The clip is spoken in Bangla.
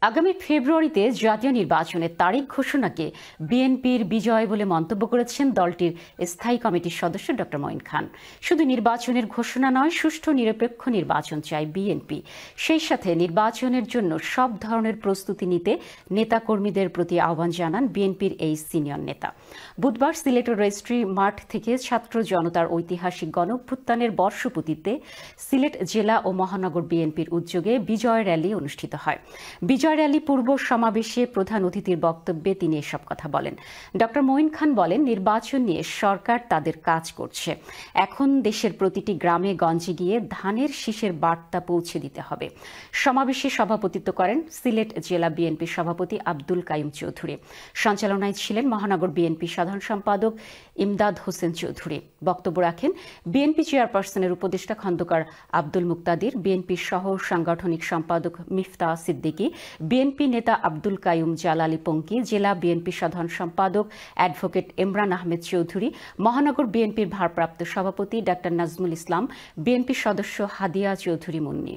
আগামী ফেব্রুয়ারিতে জাতীয় নির্বাচনের তারিখ ঘোষণাকে বিএনপির বিজয় বলে মন্তব্য করেছেন দলটির স্থায়ী কমিটির সদস্য ড মঈন খান। শুধু নির্বাচনের ঘোষণা নয়, সুষ্ঠু নিরপেক্ষ নির্বাচন চায় বিএনপি। সেই সাথে নির্বাচনের জন্য সব ধরনের প্রস্তুতি নিতে নেতাকর্মীদের প্রতি আহ্বান জানান বিএনপির এই সিনিয়র নেতা। বুধবার সিলেটের রেজিস্ট্রি মাঠ থেকে ছাত্র জনতার ঐতিহাসিক গণঅভ্যুত্থানের বর্ষপূর্তিতে সিলেট জেলা ও মহানগর বিএনপির উদ্যোগে বিজয় র্যালি অনুষ্ঠিত হয়। বিজয় র্যালি পূর্ব সমাবেশে প্রধান অতিথির বক্তব্যে তিনি এসব কথা বলেন। ড মঈন খান বলেন, নির্বাচন নিয়ে সরকার তাদের কাজ করছে। এখন দেশের প্রতিটি গ্রামে গঞ্জে গিয়ে ধানের শীষের বার্তা পৌঁছে দিতে হবে। সমাবেশে সভাপতিত্ব করেন সিলেট জেলা বিএনপির সভাপতি আব্দুল কাইয়ুম চৌধুরী। সঞ্চালনায় ছিলেন মহানগর বিএনপি সাধারণ সম্পাদক ইমদাদ হোসেন চৌধুরী। বক্তব্য রাখেন বিএনপি চেয়ারপারসনের উপদেষ্টা খন্দকার আব্দুল মুক্তাদির, বিএনপির সহ সাংগঠনিক সম্পাদক মিফতা সিদ্দিকী, বিএনপি নেতা আব্দুল কাইয়ুম জালালী পঙ্কি, জেলা বিএনপি সাধারণ সম্পাদক অ্যাডভোকেট ইমরান আহমেদ চৌধুরী, মহানগর বিএনপির ভারপ্রাপ্ত সভাপতি ডা নাজমুল ইসলাম, বিএনপি সদস্য হাদিয়া চৌধুরী মুন্নি।